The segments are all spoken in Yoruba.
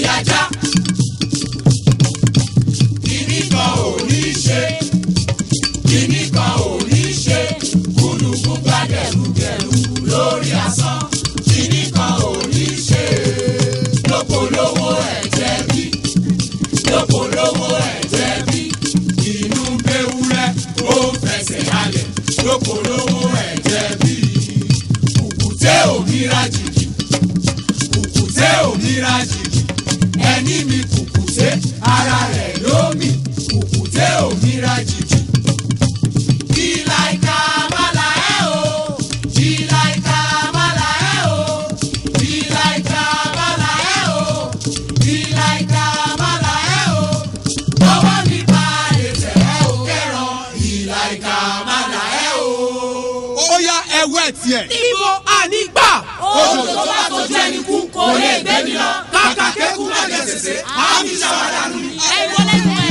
yá já. Kíní kan ò ní ṣe, kíní kan ò ní ṣe, gúdúgú gbàgẹ̀rúgẹ̀rú lórí asán. Kíní kan ò ní ṣe, lókolówó ẹ̀jẹ̀ bí, lókolówó ẹ̀jẹ̀ bí. Inú gbéwúrẹ́ ó fẹsẹ̀ halẹ̀, lókolówó ẹ̀jẹ̀ bí. Kùkùté òmíràn jìjì, kùkùté òmíràn jìjì. Ẹni mi kùkùté ara rẹ̀ lómi, kùkùté òmíràn jìjì. Ìlàìkà màlà ẹ̀ o, ìlàìkà màlà ẹ̀ o, ìlàìkà màlà ẹ̀ o, ìlàìkà màlà ẹ̀ o. Ọwọ́ mi bá lè tẹ̀ ẹ́ o kẹ́ràn, ìlàìkà màlà ẹ̀ o. Ó yá ẹwẹ́ tiẹ̀. Ibo ànígbà. Odò tó bá tó jẹ́ ní kú kò lè gbé mi lọ. Kàkà kékun má jẹ sèse, àmì ṣàwádà nù. Ẹ wọlé fún ẹ.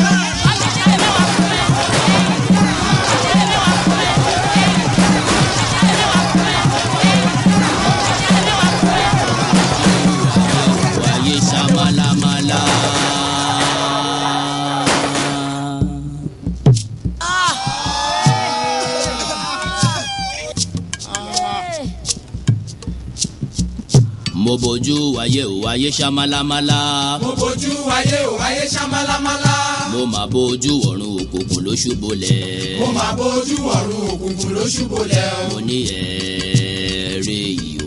Mo bójú wáyé ò wáyé ṣamálámálá. Mo bójú wáyé ò wáyé ṣamálámálá. Mo máa bójú ọ̀run òkùnkùn ló ṣubúlẹ̀. Mo máa bójú ọ̀run òkùnkùn ló ṣubúlẹ̀ o. Mo ní ẹ̀ẹ́rẹ́ yìí o.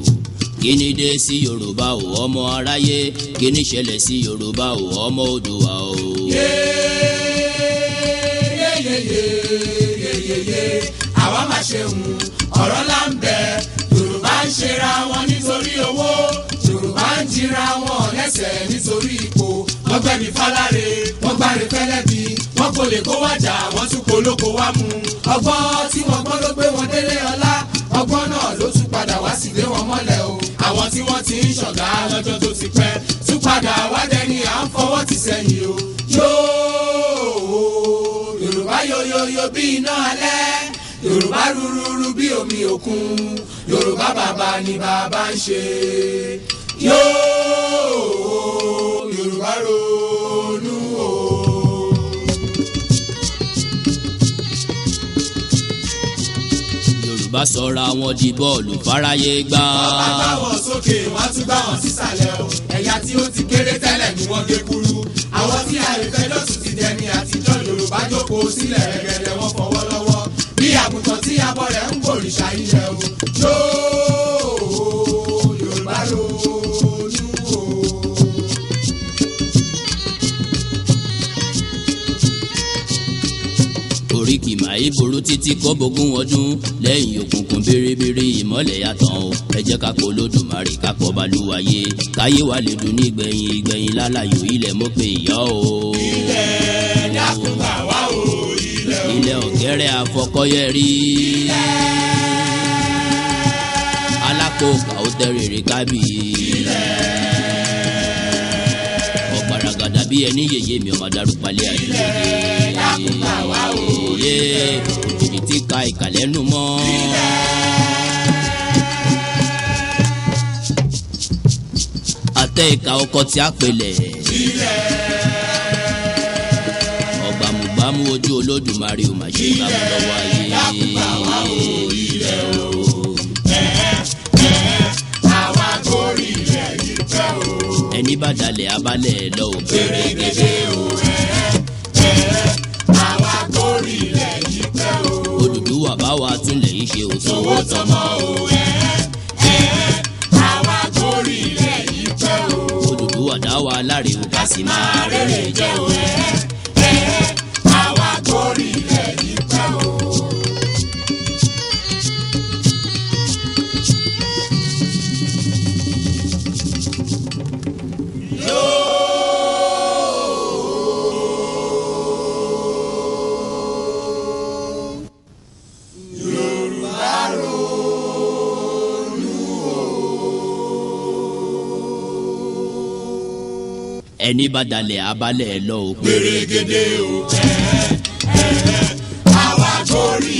Kí ni dé sí Yorùbá o ọmọ aráyé? Kí ni ṣẹlẹ̀ sí Yorùbá o ọmọ Oòduà o? Yeyeyeyeyeyeye àwa máa ṣe ọ̀rọ̀ là ń bẹ. Yorùbá ń ṣera wọn nítorí owó, Yorùbá ń jìra wọn lẹ́sẹ̀ nítorí ipò. Wọ́n gbẹ̀mí fáláre, wọ́n gbáre fẹ́lẹ́bí, wọ́n kò lè kó wájà, wọ́n tún kó lóko wá mú. Ọgbọ́n tí wọ́n gbọ́n ló gbé wọn délé ọlá, ọgbọ́n náà ló tún padà wá sí lé wọn mọ́lẹ̀ o. Àwọn tí wọ́n ti ń ṣọ̀gá lọ́jọ́ tó ti pẹ́ tún padà wá dẹni à ń fọwọ́ ti sẹ́yìn o. Yóò Yorùbá yoyoyo bí iná alẹ́, Yorùbá rúrúrú bí omi òkun, Yorùbá bàbá ni bàbá ń ṣe. Yóò Yorùbá ronú o. Yorùbá sọra wọn di bọ́ọ̀lù fáráyé gbá. Bàbá gbá wọn sókè, wọ́n tún gbá wọn sísàlẹ̀ o. Ẹ̀yà tí ó ti kéré tẹ́lẹ̀ ni wọ́n gé kúrú. Àwọn tí àìfẹ́ lọ́sùn ti dẹni àtijọ́, Yorùbá jókòó sílẹ̀ rẹ̀gẹ̀dẹ̀ wọn fọwọ́ lọ́wọ́. Bí àgùntàn tí abọ́ rẹ̀ ń bòrìṣà ilẹ̀ o. Yóò Yorùbá ronú o. Oríkì màá burú títí kó bógún ọdún lẹ́yìn òkùnkùn bèrèbèrè ìmọ́lẹ̀ yàtọ̀ o. Ẹ jẹ́ ká pọ̀ Olódùmarè ká pọ̀ Balùwàyé káyé wa lè dùn ní ìgbẹ̀yìn ìgbẹ̀yìn lálàyò ilẹ̀ mo pe ìyá o. Ilẹ̀ dákun gbà wá o, ilẹ̀ o. Ilẹ̀ ọ̀gẹ́rẹ́ àfọkọ́yẹrí. Alákòókà ó tẹ́rẹ̀ẹ́rẹ́ kábì. Ọ̀gbaragada bí ẹni yèyé mi ọmọ darúpalẹ̀ àdúgbò. Dákun gbà wá o. Òjijì tí ka ìkàlẹ́nu mọ́. Àtẹ ìka ọkọ tí a pèlẹ̀. Ọ̀gbàmùgbàmù ojú Olódùmarè ò mà ṣe gbàmù lọ́wọ́ ayé. Àwa gorí ilẹ̀ yìí pẹ́ o. Ẹni bá dalẹ̀ abalẹ̀ lọ ò Gbèrègèdè o. Àwa gorí ilẹ̀ yìí pẹ́ o. Odùduwà bá wa túnlẹ̀ yìí ṣe òtún. Owó tọmọ o. Àwa gorí ilẹ̀ yìí pẹ́ o. Odùduwà dá wa láre o ká sì máa rere jẹ́ o. Àwa gorí ilẹ̀ yìí pẹ́ o. Ẹni bá dalẹ̀ abalẹ̀ lọ ò Gbèrègèdè o. Àwa gorí